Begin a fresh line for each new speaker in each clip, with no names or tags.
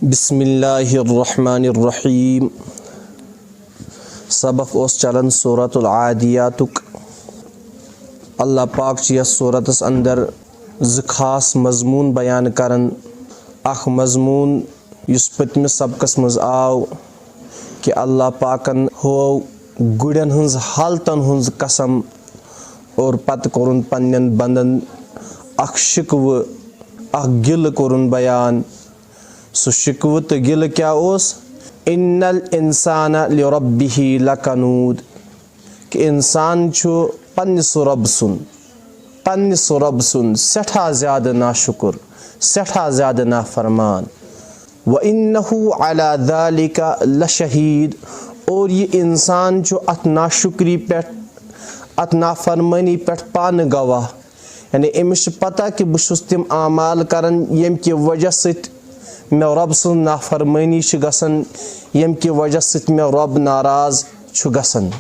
बिस्मिल्लाहिर्रहमानिर्रहीम। सबक ओस चलन सूरह आदियातुक। अल्लाह पाक च यस सूरतस अंदर ज खास मजमून बयान करन। अख मजमून युस पतमिस सबकस मज आव कि अल्लाह पाकन हो गुड़न हंज हालतन हंज कसम और पत कोरुन पन्नन बंदन अख शिकव अख गिल कोरुन बयान। सु शिकव तो गिल क्या ओस? इन्नल इंसाना लिरब्बिही लकनूद कि इंसान छु पन्निस रब सुन सठा ज़्यादा नाशुकुर, सठा ज़्यादा नाफरमान। व इन्नहु अला ज़ालिका लशहीद और ये इंसान छु अत नाशुक्री पे अत नाफरमानी पे पान गवाह। यानी अमिस पता कि बहुस तिम आमाल करन यम कि वजह सत मे रब सुन नाफरमानी गसन, यम कि वजह सत मे रब नाराज गसन।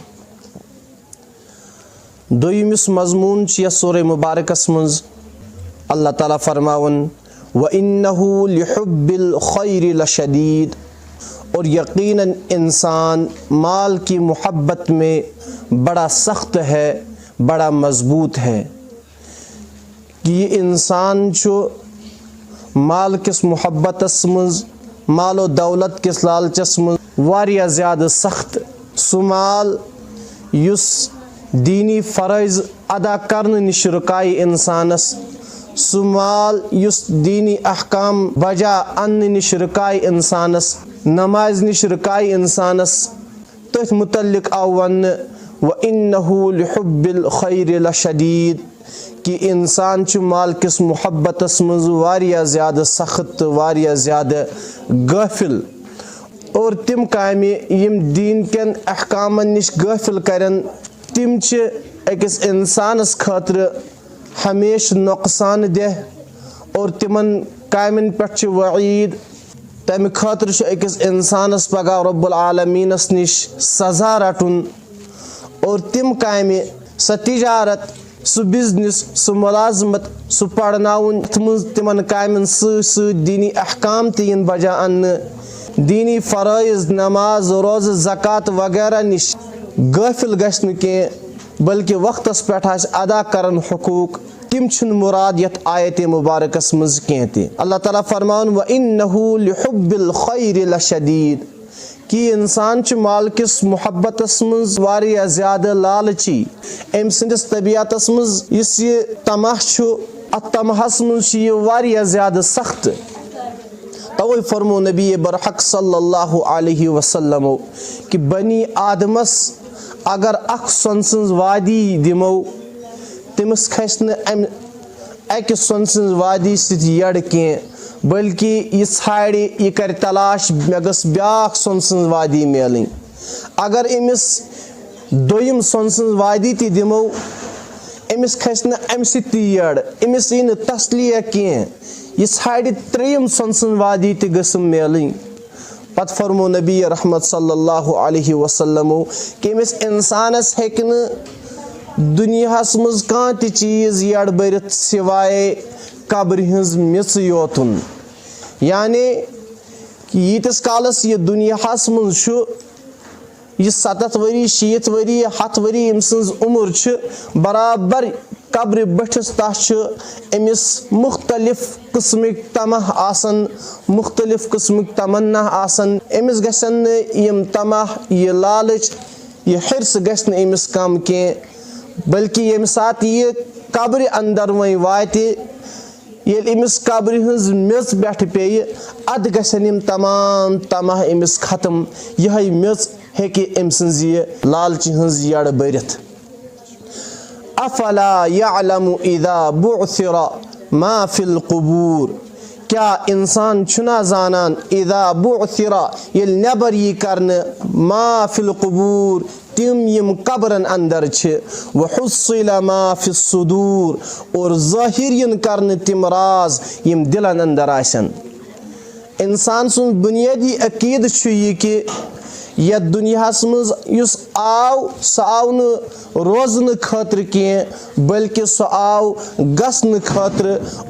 दोयमिस मजमून यस सूरह मुबारकस मज अल्लाह ताला फरमावन व इन्नहु लिहुब्बिल खैरि लशदीद और यकीनन इंसान माल की मोहब्बत में बड़ा सख्त है, बड़ा मजबूत है। कि ये इंसान जो माल किस मोहब्बतस मज मालो दौलत किस लालचस मज वारिया ज़्यादा सख्त सु माल युस दीनी फ़रज़ अदा करने निश रुकाई इंसानस, सु माल युस दीनी अहकाम बजा अन्य निश रुकाई इंसानस, नमाज निश रुकाई इंसानस। तथ मुतल्लिक आव वन व इन्नहु लिहुब्बिल खैरि लशदीद कि इंसान च माल किस मोहब्बतस मज वारिया ज़्यादा सख्त, वारिया ज़्यादा गाफिल। और तिम कामे यम दीन केन अहकामन निश गाफिल करन तिम च अकिस इंसानस खातिर हमेश नुकसान दह और तिमन कामन पे वईद। तम खातिर अकिस इंसानस पगह रब्बुल आलमीनस निश सज़ा रटुन। और तिम कामे स तिजारत, सु बिजनेस, सु मुलाजमत, सु पढ़नाउन तिमन कामन सत दीनी अहकाम तीन बजा अन्न, दीनी फ़राइज़ नमाज रोज़ ज़कात वगैरह निश गाफिल गश्न के बल्कि वक्तस पे अदा करन हुकूक। तिम छुन मुराद यत आयत मुबारकस मज कहते। अल्लाह ताला फरमान व इन्नहु लिहुब्बिल खैरि लशदीद कि इंसान च माल किस मोहब्बतस मज वारिया ज़्यादा लालची। अम सिंदिस तबियतस मज इस ये तमाह छु अत तमाहस मज ये वारिया ज़्यादा सख्त। तवै फरमो नबी बरहक सल्लल्लाहु अलैहि वसल्लम कि बनी आदमस अगर अख सोनसंज वादी दिमो तमिस खस न अक सोनसंज वादी सत यड़ कह, बल्कि यह छाड़ यह कर तलाश मे गस ब्याख सोनसंज वादी मिलनी। अगर अमिस दोयम सोनसंज वादी ति दिमो अमिस खस न अम सत यड़, अमिस यी न तसलिया कह, यह छाड़ त्रेयम सोनसंज वादी ति गसम मिलनी। पत फरमो नबी रहमत सल्लल्लाहु अलैहि वसल्लम कि अमिस इंसानस हेक न दुनियाहस मज कां ति चीज़ यड़ बरित सिवाय कब्र हंज मिस योतुन। यानी कि यीतिस कालस यह दुनियाहस मज यह 70 वरी 60 वरी 100 वरी अम सज उम्र बराबर कब्र बठिस तस अमिस मुख्तलिफ किस्मिक तमह आसन, मुख्तलिफ किस्मिक तमन्ना आसन। अमिस गसन यम तमह यह लालच यह हिर्स गसन अमिस कम के, बल्कि यम साथ यह कब्र अंदर वही वाते ये अमिस कब्र हंज मेज बेठ पे अद गसन यम तमाम तमह अमिस खत्म। यह मेज हेकि अम सज लालच हंज यड़ बरित। अफला यअलमु इज़ा बुअसिरा मा फिल क़ुबूर क्या इंसान छुना जानन इज़ा बुअसिरा ये नेबर यी करने मा फिल क़ुबूर तिम यम कब्रन अंदर छ व हुस्सिल मा फिस सुदूर और ज़ाहिरियन करने तिम राज यम दिलन अंदर आसन। इंसान सुन बुनियादी अकीद छ यी कि यह दुनियास मज युस आव सह आव न रोजन खातिर कह, बल्कि सह आव गसन खातिर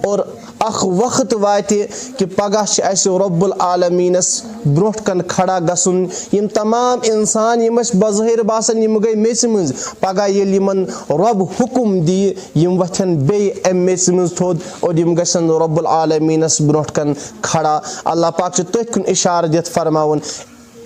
और अख वक्त वाते कि पगह रब्बुल आलमीनस ब्रोट कन खड़ा गसुन यम तमाम इंसान यम बज़ाहिर बासन यम गई मेच मज पगह येल यमन रब हुकुम दी यम वथन बे एम मेच मज थोद और यम गसन रब्बुल आलमीनस ब्रोट कन खड़ा। अल्लाह पाक तथ कुन इशार दित फरमावन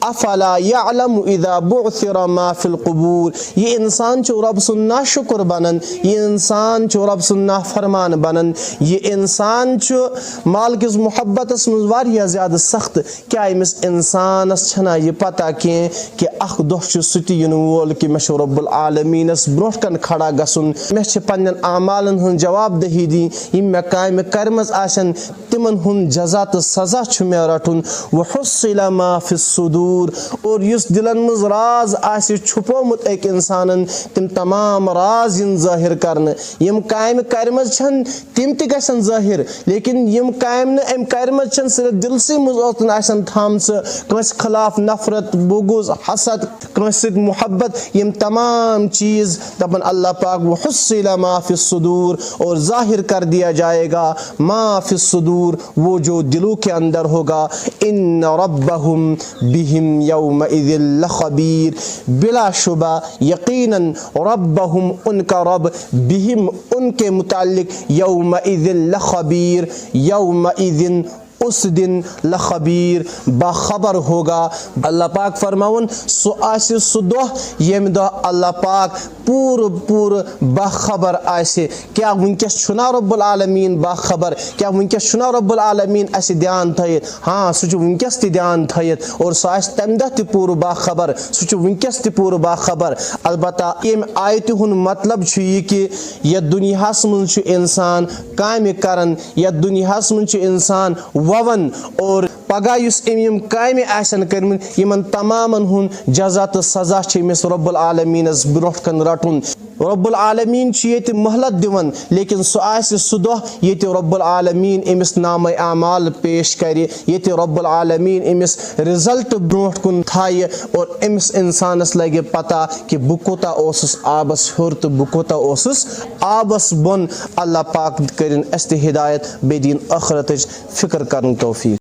अफला यअलमु इज़ा बुअसिरा मा फिल क़ुबूर। ये इंसान चो रब सुन नाशुक्र बनन, ये इंसान चो रब सुन नाफरमान बनन, ये इंसान चो माल किस मुहब्बतस मज वारिया ज़्यादा सख्त। क्या इमिस इंसानस छना ये पता कि अख दोह छु सुति यन वोल कि मे रब्बुल आलमीनस ब्रोट कन खड़ा गसुन, मे छ पन्नन आमालन हुन जवाबदही दी, यम मे काम करमज आसन तिमन हुन जज़ा तो सज़ा छु मे रटुन। व हुस्सिला मा फिस सुदूर, और युस दिलन मज राज आसि छुपोमुत एक इंसानन तिम तमाम राज इन जाहिर करन। यम काम करमज छन तिम ति गसन जाहिर, लेकिन यम काम न एम करमज छन सिर्फ दिल से मज ओतन आसन थामस कस खिलाफ नफरत बुगुज हसद कस मोहब्बत यम तमाम चीज तबन अल्लाह पाक व हुस्सिला मा फिस सुदूर, और जाहिर कर दिया जाएगा मा फिस सुदूर, वो जो दिलों के अंदर होगा। इन्न रब्बहुम बिहिम यौमइज़िन लख़बीर, बिला शुबा यकीनन रब्बहुम उनका रब बिहिम उनके मुताल्लिक यौमइज़िन लख़बीर, यौमइज़िन उस दिन लखबीर बाखबर होगा। अल्लाह पाक फरमावन सु आसि सु दोह यम दोह अल्लाह पाक पूर पूर बाखबर आसि। क्या वुनकस छुना रब्बुल आलमीन बाखबर, क्या वुनकस छुना रब्बुल आलमीन आसि ध्यान थयित, हाँ सु छु वुनकस ति ध्यान थयित और सु आसि तम दह ति पूर बाखबर, सु छु वुनकस ति पूर बाखबर। अलबत्ता यम आयत हुन मतलब छु यह कि यह दुनियास मज छु इंसान काम करन, यह दुनियास मज छु इंसान ववन, और पगह युस यम काम आसन करमन यमन तमामन हुन जज़ा तो सज़ा छ इमिस रब्बुल आलमीनस ब्रोट कन रटुन। रब्बुल आलमीन छ येते मोहलत दिवन, लेकिन सु आसि सु दोह येते रब्बुल आलमीन इमिस नाम आमाल पेश करे, येते रब्बुल आलमीन इमिस रिजल्ट ब्रोट कुन थाय, और इमिस इंसानस लगे पता कि बु कोता ओसुस आबस हुर तो बु कोता ओसुस आबस बोन। अल्लाह पाक करिन अस्ति हिदायत बेदीन आखिरतच फिक्र करन तौफीक।